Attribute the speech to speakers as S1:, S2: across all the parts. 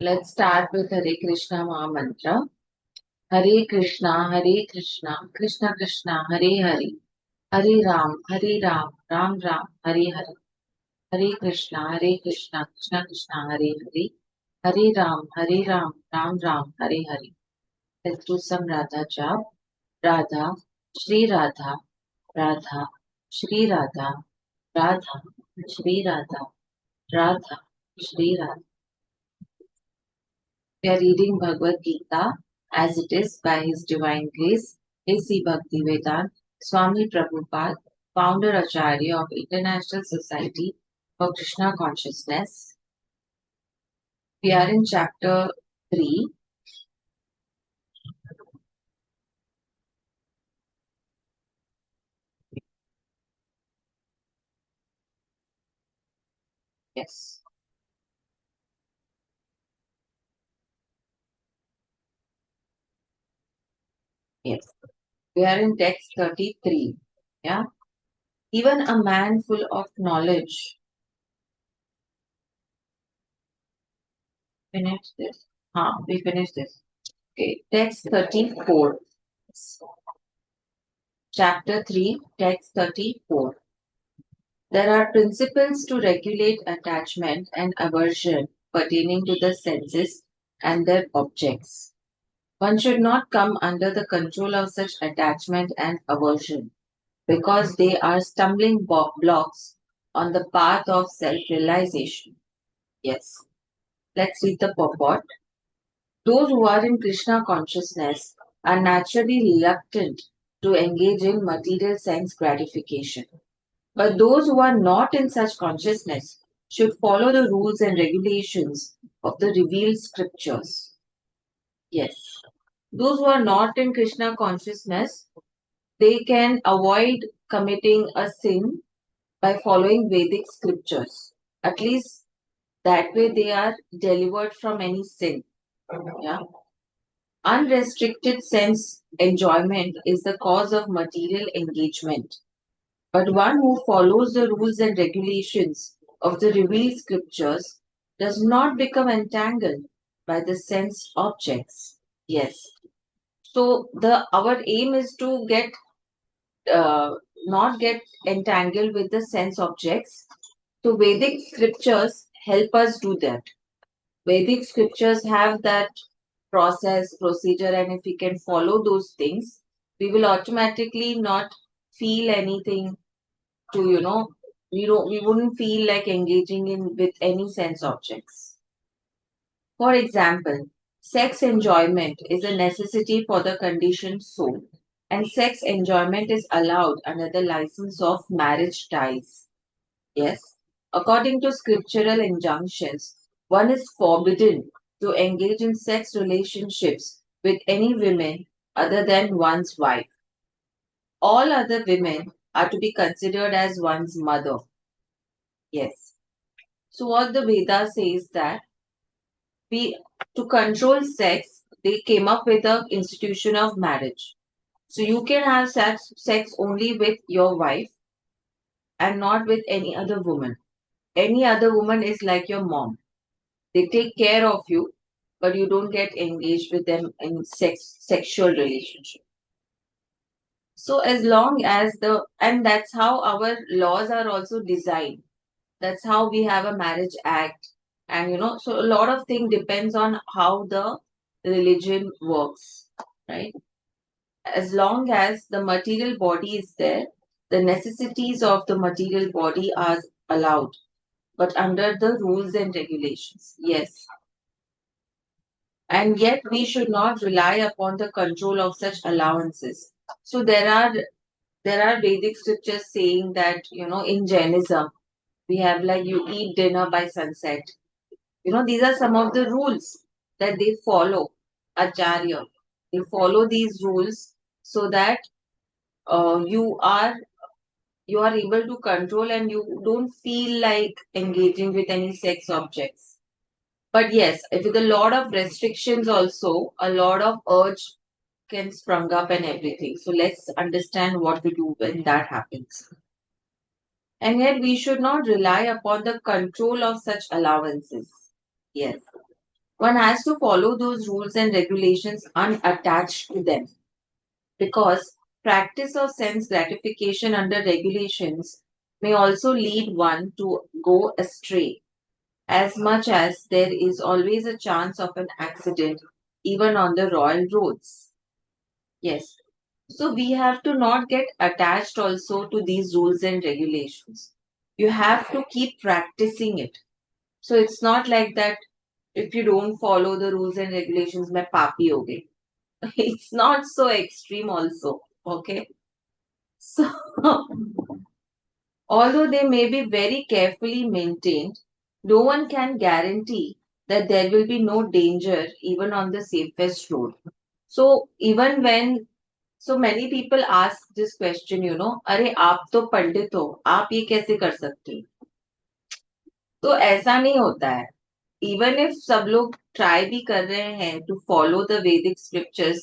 S1: Let's start with Hare Krishna Maha Mantra. Hare Krishna, Krishna Krishna, Hare Hare, Hare Ram, Ram Ram, Hare Hare. Hare Krishna, Krishna Krishna, Hare Hare, Hare Ram, Ram Ram, Hare Hare. Let's do some Radha jap. Radha, Shri Radha, Radha, Shri Radha, Radha, Shri Radha, Radha, Shri Radha. We are reading Bhagwat Geeta as it is by His Divine Grace, A.C. Bhaktivedanta Swami Prabhupada, founder Acharya of International Society for Krishna Consciousness. We are in chapter 3. Yes, yes. We are in text 33. Yeah. Even a man full of knowledge. Finish this. We finished this. Okay. Text 34. Chapter 3, text 34. There are principles to regulate attachment and aversion pertaining to the senses and their objects. One should not come under the control of such attachment and aversion because they are stumbling blocks on the path of self realization. Yes, let's read the purport. Those who are in Krishna consciousness are naturally reluctant to engage in material sense gratification. But those who are not in such consciousness should follow the rules and regulations of the revealed scriptures. Yes. Those who are not in Krishna consciousness, they can avoid committing a sin by following Vedic scriptures. At least that way they are delivered from any sin. Yeah. Unrestricted sense enjoyment is the cause of material engagement. But one who follows the rules and regulations of the revealed scriptures does not become entangled by the sense objects. Yes. So the our aim is to get not get entangled with the sense objects. So Vedic scriptures help us do that. Vedic scriptures have that procedure, and if we can follow those things, we will automatically not feel anything to we wouldn't feel like engaging in with any sense objects. For example, sex enjoyment is a necessity for the conditioned soul, and sex enjoyment is allowed under the license of marriage ties. Yes, according to scriptural injunctions, one is forbidden to engage in sex relationships with any women other than one's wife. All other women are to be considered as one's mother. Yes. So what the Veda says that we to control sex, they came up with the institution of marriage. So you can have sex only with your wife and not with any other woman. Any other woman is like your mom. They take care of you, but you don't get engaged with them in sexual relationship. So as long as and that's how our laws are also designed. That's how we have a marriage act. And so a lot of thing depends on how the religion works, right? As long as the material body is there, the necessities of the material body are allowed, but under the rules and regulations. Yes. And yet we should not rely upon the control of such allowances. So there are Vedic scriptures saying that, in Jainism, we have like you eat dinner by sunset. These are some of the rules that they follow, Acharya. They follow these rules so that you are able to control and you don't feel like engaging with any sex objects. But yes, with a lot of restrictions also, a lot of urge can sprung up and everything. So let's understand what to do when that happens. And yet we should not rely upon the control of such allowances. Yes. One has to follow those rules and regulations unattached to them, because practice of sense gratification under regulations may also lead one to go astray, as much as there is always a chance of an accident even on the royal roads. Yes. So we have to not get attached also to these rules and regulations. You have to keep practicing it. So it's not like that if you don't follow the rules and regulations, मैं पापी हो गई. It's not so extreme also. Okay. So although they may be very carefully maintained, no one can guarantee that there will be no danger even on the safest road. So even when so many people ask this question, अरे आप तो पंडित हो, आप ये कैसे कर सकते हो? तो ऐसा नहीं होता है. इवन इफ सब लोग ट्राई भी कर रहे हैं टू फॉलो द वैदिक scriptures,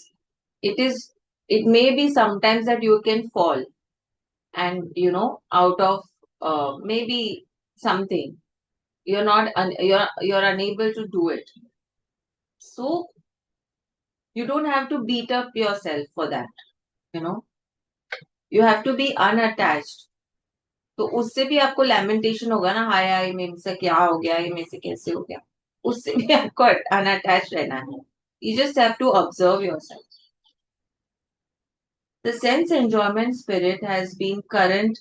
S1: it is it may be sometimes that you can fall and out of maybe something you're unable to do it, so you don't have to beat up yourself for that. you know you have to be unattached. तो उससे भी आपको लैमेंटेशन होगा ना, हाय हाय मेरे से क्या हो गया, ये मेरे से कैसे हो गया. उससे भी आपको अनअटैच रहना है. You just have to observe yourself. The sense enjoyment spirit has been current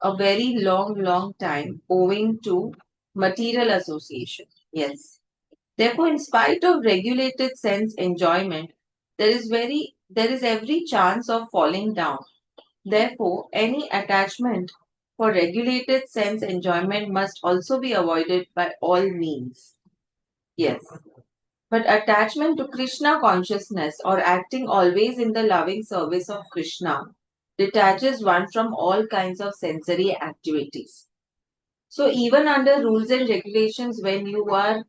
S1: a very long time owing to material association. Yes. Therefore, in spite of regulated sense enjoyment, there is every chance of falling down. Therefore, any attachment for regulated sense enjoyment must also be avoided by all means. Yes. But attachment to Krishna consciousness or acting always in the loving service of Krishna detaches one from all kinds of sensory activities. So, even under rules and regulations, when you are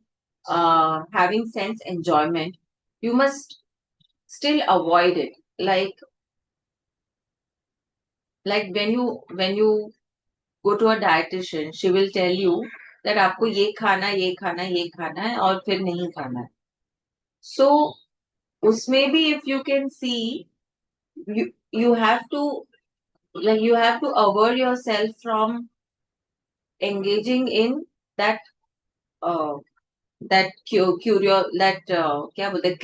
S1: having sense enjoyment, you must still avoid it. Like when you go to a dietitian, she will tell you that आपको ये खाना ये खाना ये खाना है और फिर नहीं खाना है. So उसमें भी if you can see, you have to avoid yourself from engaging in that uh, क्या बोलते हैं,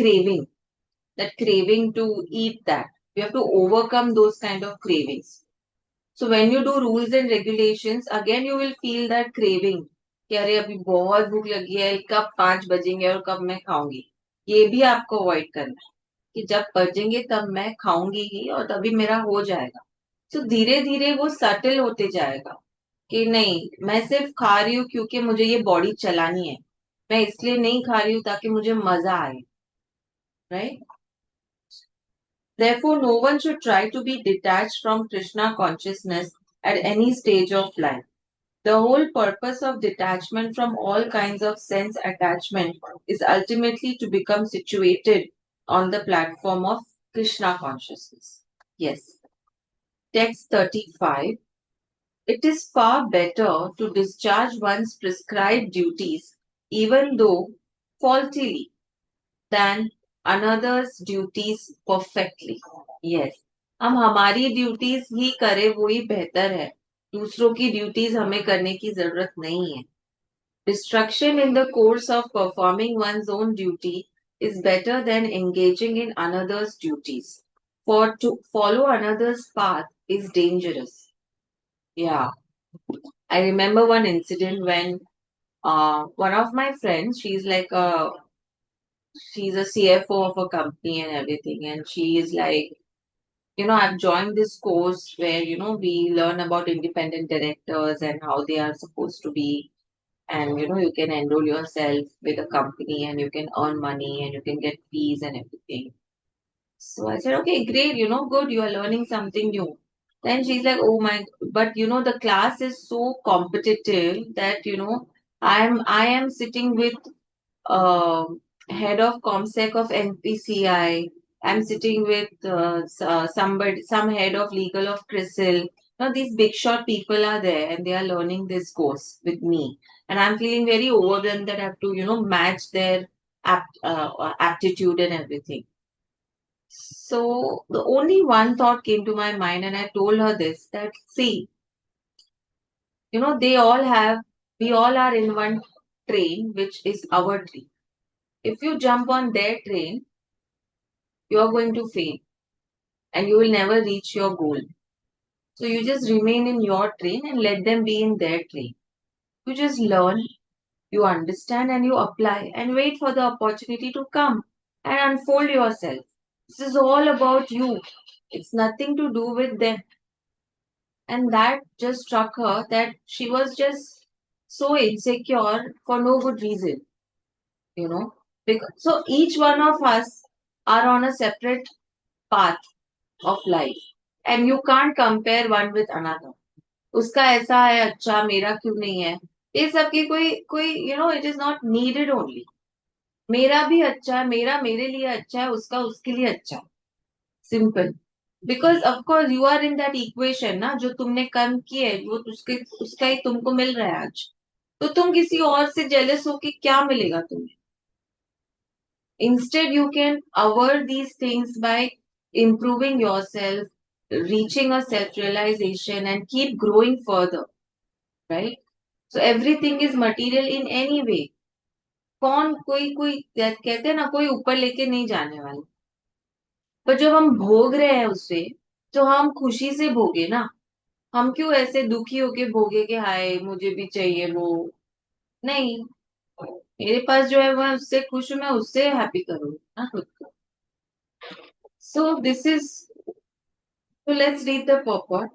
S1: craving to eat that. You have to overcome those kind of cravings. So when you do rules and regulations, again you will feel that craving कि अरे अभी बहुत भूख लगी है, कब 5 बजेंगे और कब मैं खाऊंगी. ये भी आपको अवॉइड करना है कि जब बजेंगे तब मैं खाऊंगी ही और तभी मेरा हो जाएगा. तो धीरे धीरे वो सटल होते जाएगा कि नहीं, मैं सिर्फ खा रही हूँ क्योंकि मुझे ये बॉडी चलानी है. मैं इसलिए नहीं खा रही हूँ ताकि मुझे मजा आए. Right. Therefore, no one should try to be detached from Krishna consciousness at any stage of life. The whole purpose of detachment from all kinds of sense attachment is ultimately to become situated on the platform of Krishna consciousness. Yes. Text 35. It is far better to discharge one's prescribed duties, even though faultily, than another's duties perfectly. Yes. हम हमारी duties ही करें वो ही बेहतर है. दूसरों की duties हमें करने की जरूरत नहीं है. Distraction in the course of performing one's own duty is better than engaging in another's duties. For to follow another's path is dangerous. Yeah. I remember one incident when one of my friends, she's a CFO of a company and everything, and she is like, I've joined this course where, we learn about independent directors and how they are supposed to be. And, you can enroll yourself with a company and you can earn money and you can get fees and everything. So I said, okay, great, good, you are learning something new. Then she's like, oh my, but the class is so competitive that, I am sitting with uh, head of ComSec of NPCI. I'm sitting with some head of legal of CRISIL. Now these big shot people are there and they are learning this course with me. And I'm feeling very overwhelmed that I have to, match their aptitude and everything. So the only one thought came to my mind, and I told her this, that see, they all have, we all are in one train, which is our train. If you jump on their train, you are going to fail and you will never reach your goal. So you just remain in your train and let them be in their train. You just learn, you understand, and you apply and wait for the opportunity to come and unfold yourself. This is all about you. It's nothing to do with them. And that just struck her that she was just so insecure for no good reason, you know. So each one of us are on a separate path of life and you can't compare one with another. उसका ऐसा है अच्छा मेरा क्यों नहीं है ये सब की कोई कोई it is not needed only. मेरा भी अच्छा है मेरा मेरे लिए अच्छा है उसका उसके लिए अच्छा है simple because of course you are in that equation ना जो तुमने कर्म किए है वो उसके उसका ही तुमको मिल रहा है आज तो तुम किसी और से जेलस हो कि क्या मिलेगा तुम्हें instead you can avoid these things by improving yourself reaching a self realization and keep growing further right so everything is material in any way कौन कोई कोई कहते हैं ना कोई ऊपर लेके नहीं जाने वाला पर जब हम भोग रहे हैं उससे तो हम खुशी से भोगे ना हम क्यों ऐसे दुखी होके भोगे कि हाय मुझे भी चाहिए वो नहीं मेरे पास जो है मैं उससे खुश हूं मैं उससे हैप्पी करूँ ना खुद को so this is so let's read the purport.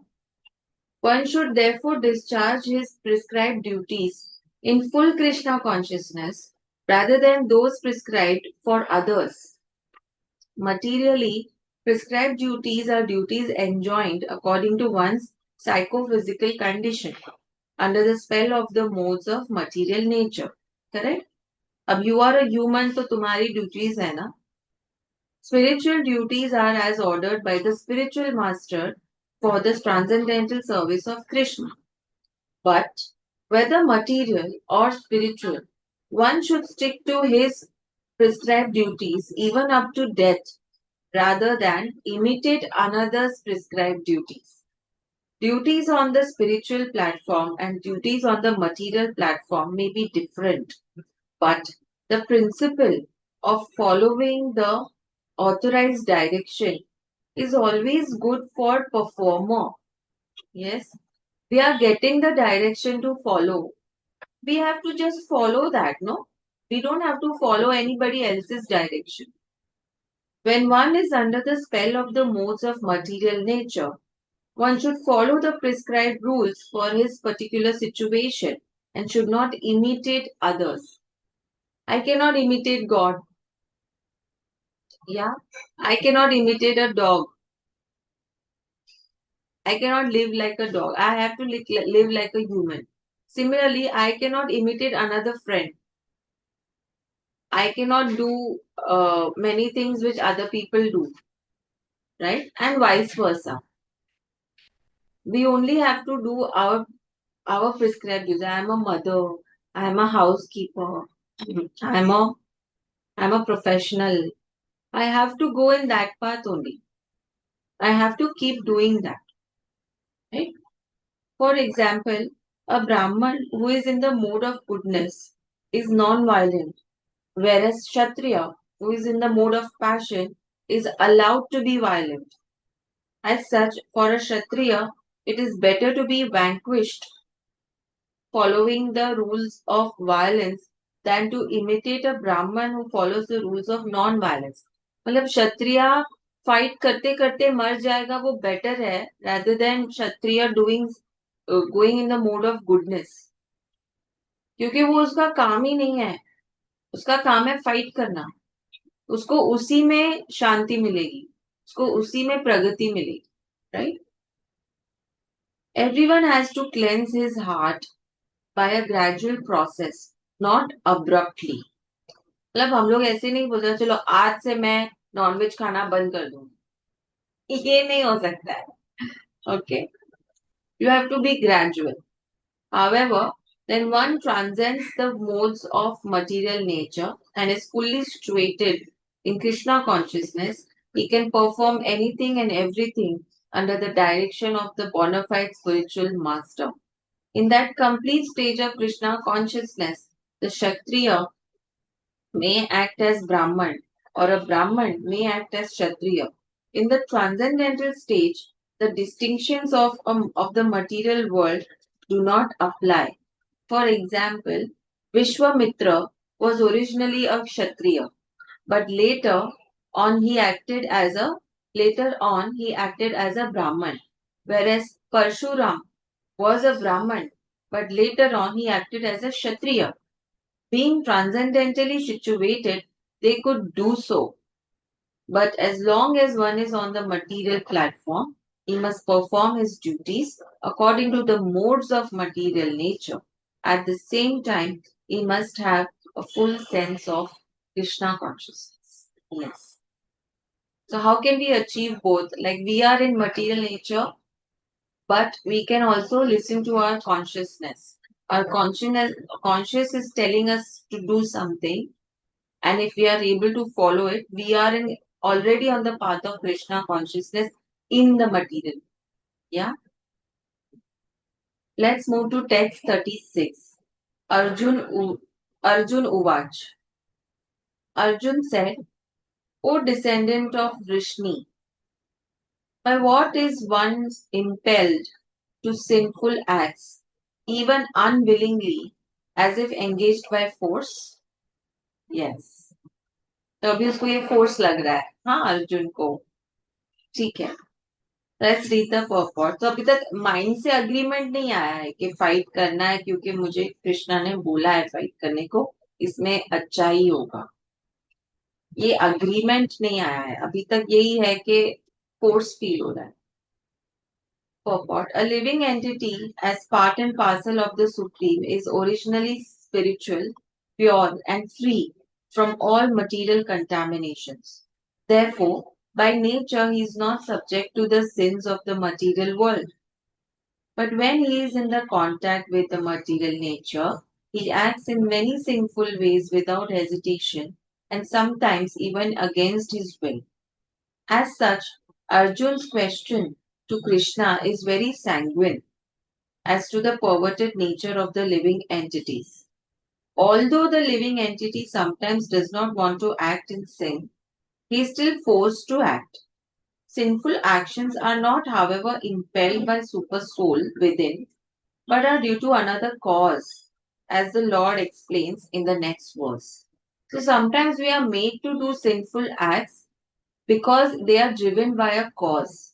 S1: One should therefore discharge his prescribed duties in full Krishna consciousness rather than those prescribed for others. Materially, prescribed duties are duties enjoined according to one's psychophysical condition under the spell of the modes of material nature. Correct? अब you are a human तो तुम्हारी duties है ना Spiritual duties are as ordered by the spiritual master for the transcendental service of Krishna. But whether material or spiritual, one should stick to his prescribed duties even up to death rather than imitate another's prescribed duties. Duties on the spiritual platform and duties on the material platform may be different, but the principle of following the authorized direction is always good for performer. Yes, we are getting the direction to follow. We have to just follow that, no? We don't have to follow anybody else's direction. When one is under the spell of the modes of material nature, one should follow the prescribed rules for his particular situation and should not imitate others. I cannot imitate God. Yeah, I cannot imitate a dog. I cannot live like a dog. I have to live like a human. Similarly, I cannot imitate another friend. I cannot do many things which other people do, right? And vice versa. We only have to do our prescribed duties. I am a mother. I am a housekeeper. I am a I'm a professional. I have to go in that path only. I have to keep doing that, right? For example, a Brahman who is in the mode of goodness is non-violent, whereas Kshatriya, who is in the mode of passion, is allowed to be violent. As such, for a Kshatriya, it is better to be vanquished following the rules of violence than to imitate a Brahman who follows the rules of non-violence. मतलब क्षत्रिय fight करते करते मर जाएगा वो better है rather than Kshatriya doing going in the mode of goodness क्योंकि वो उसका काम ही नहीं है उसका काम है फाइट करना उसको उसी में शांति मिलेगी उसको उसी में प्रगति मिलेगी right everyone has to cleanse his heart by a gradual process not abruptly मतलब हम लोग ऐसे नहीं बोलते चलो आज से मैं नॉनवेज खाना बंद कर दूंगी ये नहीं हो सकता है okay you have to be gradual however Then one transcends the modes of material nature and is fully situated in Krishna consciousness. He can perform anything and everything under the direction of the bona fide spiritual master. In that complete stage of Krishna consciousness, the Kshatriya may act as Brahman or a Brahman may act as Kshatriya. In the transcendental stage, the distinctions of the material world do not apply. For example, Vishwamitra was originally a Kshatriya, but later on he acted as a Brahman, whereas Parshuram was a Brahman, but later on he acted as a Kshatriya. Being transcendentally situated, they could do so, but as long as one is on the material platform, he must perform his duties according to the modes of material nature. At the same time, he must have a full sense of Krishna consciousness. Yes. So, how can we achieve both? Like we are in material nature, but we can also listen to our consciousness. Our conscious is telling us to do something, and if we are able to follow it, we are already on the path of Krishna consciousness in the material. Yeah. Let's move to text 36. Arjun Uvach. Arjun said, O descendant of Vrishni, by what is one impelled to sinful acts, even unwillingly, as if engaged by force? Yes. तो अभी उसको ये force लग रहा है हाँ अर्जुन को ठीक है लेट्स रीड द पर्पॉट तो अभी तक माइंड से अग्रीमेंट नहीं आया है कि फाइट करना है क्योंकि मुझे कृष्णा ने बोला है फाइट करने को इसमें अच्छा ही होगा ये अग्रीमेंट नहीं आया है अभी तक यही है कि फोर्स फील हो रहा है Purport. A living entity, as part and parcel of the Supreme, is originally spiritual, pure, and free from all material contaminations. Therefore, by nature, he is not subject to the sins of the material world. But when he is in the contact with the material nature, he acts in many sinful ways without hesitation and sometimes even against his will. As such, Arjun's question to Krishna is very sanguine as to the perverted nature of the living entities. Although the living entity sometimes does not want to act in sin, he is still forced to act. Sinful actions are not, however, impelled by super soul within, but are due to another cause, as the Lord explains in the next verse. So sometimes we are made to do sinful acts because they are driven by a cause.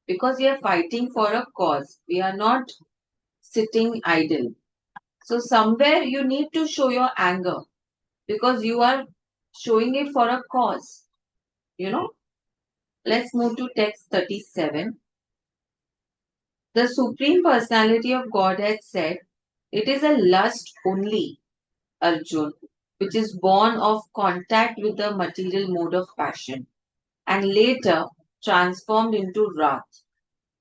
S1: Because we are fighting for a cause. We are not sitting idle. So somewhere you need to show your anger because you are showing it for a cause. You know? Let's move to text 37. The Supreme Personality of Godhead said, it is a lust only, Arjun, which is born of contact with the material mode of passion and later transformed into wrath,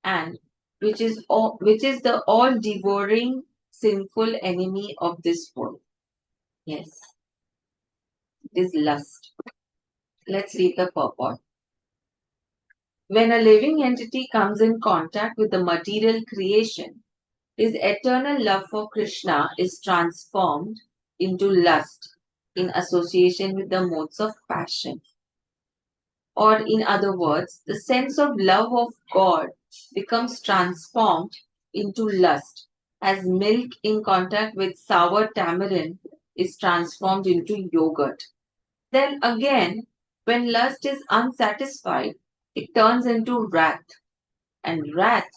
S1: and which is the all devouring sinful enemy of this world. Yes, it is lust. Let's read the purport. When a living entity comes in contact with the material creation, his eternal love for Krishna is transformed into lust in association with the modes of passion. Or, in other words, the sense of love of God becomes transformed into lust, as milk in contact with sour tamarind is transformed into yogurt. Then again, when lust is unsatisfied, it turns into wrath, and wrath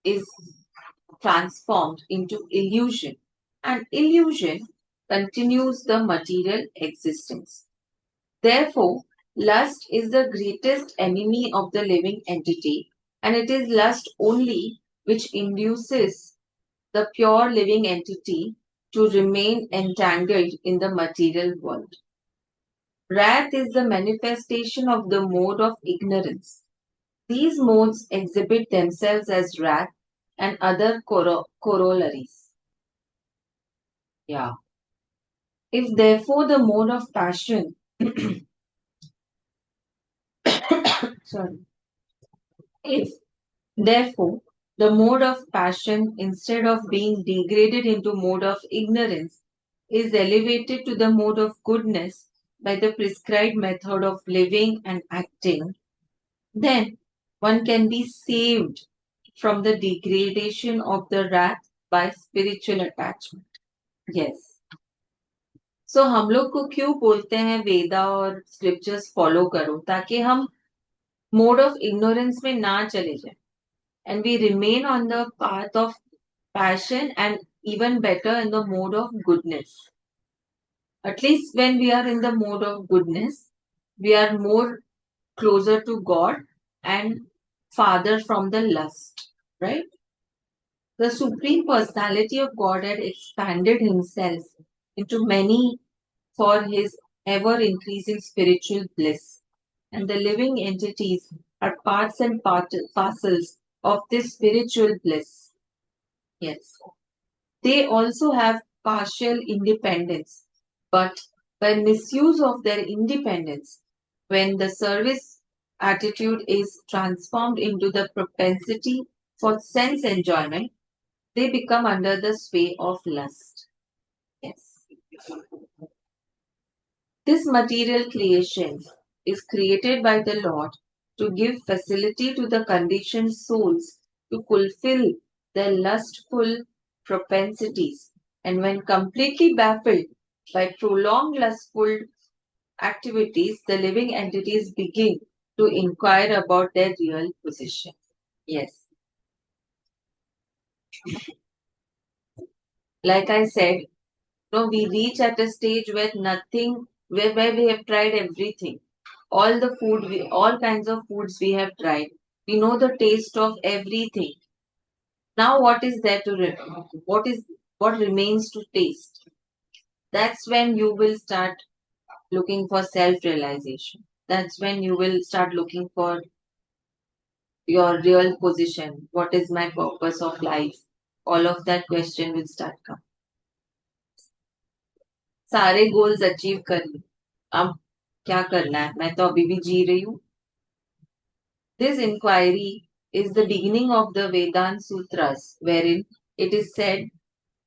S1: is transformed into illusion, and illusion continues the material existence. Therefore, lust is the greatest enemy of the living entity, and it is lust only which induces the pure living entity to remain entangled in the material world. Wrath is the manifestation of the mode of ignorance. These modes exhibit themselves as wrath and other corollaries. Yeah. If therefore the mode of passion, sorry, if therefore the mode of passion instead of being degraded into mode of ignorance is elevated to the mode of goodness by the prescribed method of living and acting, then one can be saved from the degradation of the wrath by spiritual attachment. Yes. सो हम लोग को क्यों बोलते हैं वेदा और scriptures follow करो, ताकि हम मोड ऑफ इग्नोरेंस में ना चले जाए and we remain on the path of passion and even better in the mode of goodness. At least when we are in the mode of goodness, we are more closer to God and farther from the lust, right? The Supreme Personality of God had expanded himself into many for his ever increasing spiritual bliss. And the living entities are parts and parcels of this spiritual bliss. Yes. They also have partial independence, but by misuse of their independence, when the service attitude is transformed into the propensity for sense enjoyment, they become under the sway of lust. Yes. This material creation is created by the Lord to give facility to the conditioned souls to fulfill their lustful propensities, and when completely baffled by prolonged lustful activities, the living entities begin to inquire about their real position. Yes. Like I said, no, we reach at a stage where nothing, where we have tried everything. All the food, all kinds of foods we have tried. We know the taste of everything. Now, what is there to what remains to taste? That's when you will start looking for self-realization. That's when you will start looking for your real position. What is my purpose of life? All of that question will start coming. सारे goals achieve कर लिए, अब क्या करना है, मैं तो अभी भी जी रही हूँ. This inquiry is the beginning of the Vedanta Sutras, wherein it is said,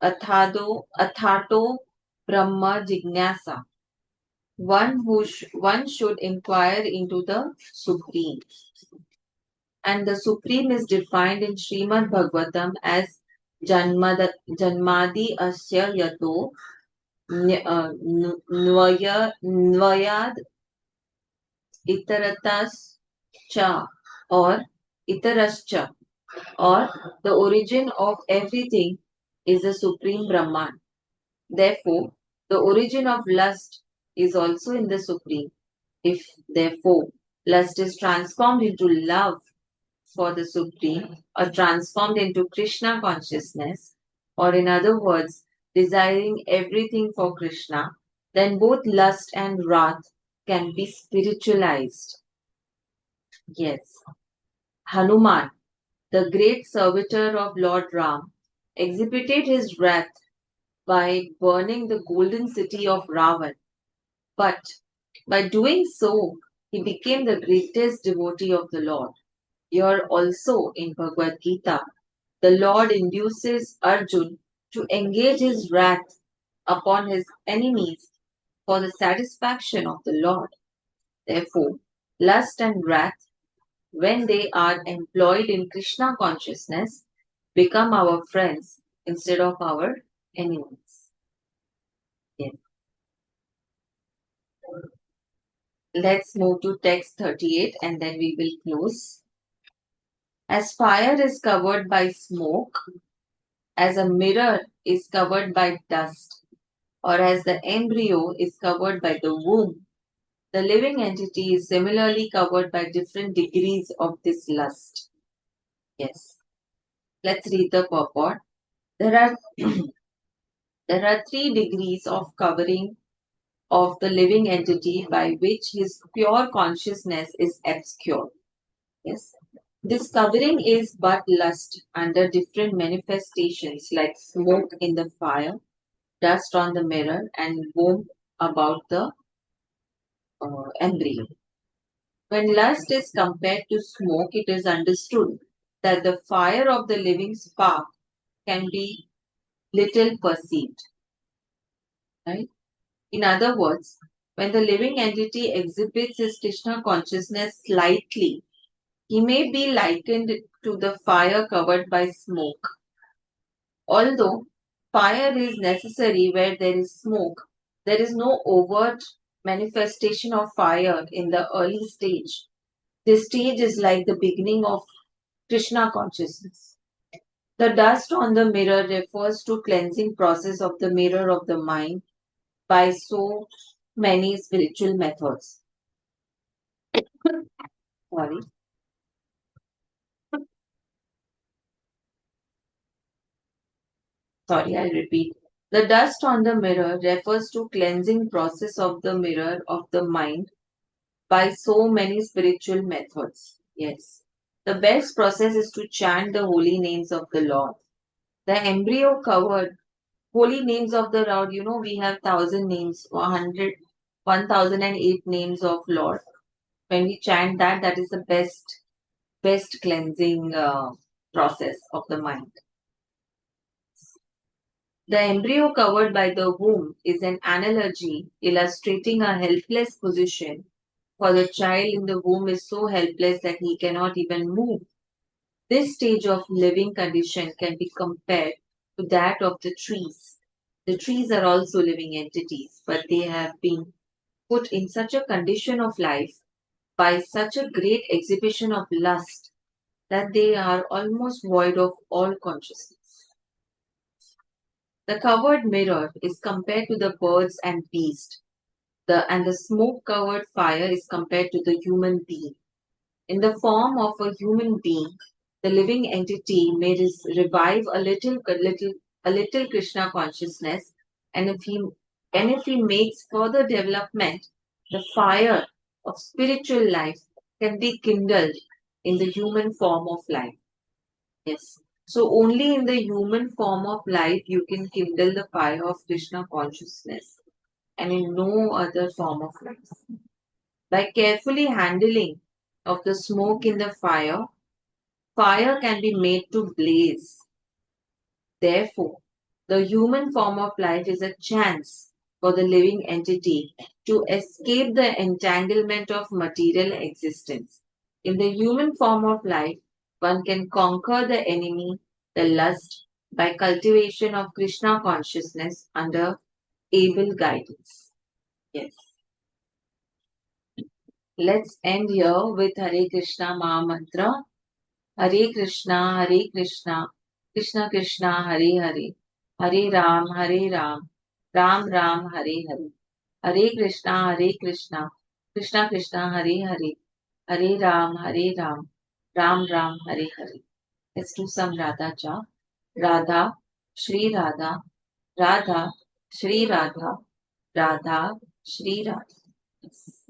S1: Athato Brahma Jignasa. One should inquire into the Supreme. And the Supreme is defined in Srimad Bhagavatam as Janmadi Asya Yato Nwayad Itaratas Cha or Itarascha, or the origin of everything is the Supreme Brahman. Therefore, the origin of lust is also in the Supreme. If, therefore, lust is transformed into love for the Supreme or transformed into Krishna consciousness, or in other words, desiring everything for Krishna, then both lust and wrath can be spiritualized. Yes. Hanuman, the great servitor of Lord Ram, exhibited his wrath by burning the golden city of Ravan. But by doing so, he became the greatest devotee of the Lord. Here also in Bhagwat Geeta, the Lord induces Arjun to engage his wrath upon his enemies for the satisfaction of the Lord. Therefore, lust and wrath, when they are employed in Krishna consciousness, become our friends instead of our enemies. Yes. Let's move to text 38 and then we will close. As fire is covered by smoke, as a mirror is covered by dust, or as the embryo is covered by the womb, the living entity is similarly covered by different degrees of this lust. Yes. Let's read the purport. There are there are 3 degrees of covering of the living entity by which his pure consciousness is obscured. Yes. This covering is but lust under different manifestations like smoke in the fire, dust on the mirror, and womb about the embryo. When lust is compared to smoke, it is understood that the fire of the living spark can be little perceived. Right? In other words, when the living entity exhibits his Krishna consciousness slightly, he may be likened to the fire covered by smoke. Although fire is necessary where there is smoke, there is no overt manifestation of fire in the early stage. This stage is like the beginning of Krishna consciousness. The dust on the mirror refers to cleansing process of the mirror of the mind by so many spiritual methods. Sorry. Sorry, I'll repeat. The dust on the mirror refers to cleansing process of the mirror of the mind by so many spiritual methods. Yes. The best process is to chant the holy names of the Lord. The embryo covered holy names of the Lord. You know, we have 1,000 names, 1,008 names of Lord. When we chant that, that is the best cleansing process of the mind. The embryo covered by the womb is an analogy illustrating a helpless position, for the child in the womb is so helpless that he cannot even move. This stage of living condition can be compared to that of the trees. The trees are also living entities, but they have been put in such a condition of life by such a great exhibition of lust that they are almost void of all consciousness. The covered mirror is compared to the birds and beasts, and the smoke covered fire is compared to the human being. In the form of a human being, the living entity may revive a little Krishna consciousness, and if he makes further development, the fire of spiritual life can be kindled in the human form of life. Yes. So only in the human form of life you can kindle the fire of Krishna consciousness, and in no other form of life. By carefully handling of the smoke in the fire, fire can be made to blaze. Therefore, the human form of life is a chance for the living entity to escape the entanglement of material existence. In the human form of life, one can conquer the enemy, the lust, by cultivation of Krishna consciousness under able guidance. Yes. Let's end here with Hare Krishna Maha Mantra. Hare Krishna, Hare Krishna, Krishna Krishna, Hare Hare, Hare Ram, Ram Ram, Hare Hare, Hare Krishna, Hare Krishna, Krishna Krishna, Hare Hare, Hare Ram, Ram Ram, Hare Hare. Let's do some Radha Cha. Radha, Shri Radha, Radha, Shri Radha, Radha, Shri Radha. Yes.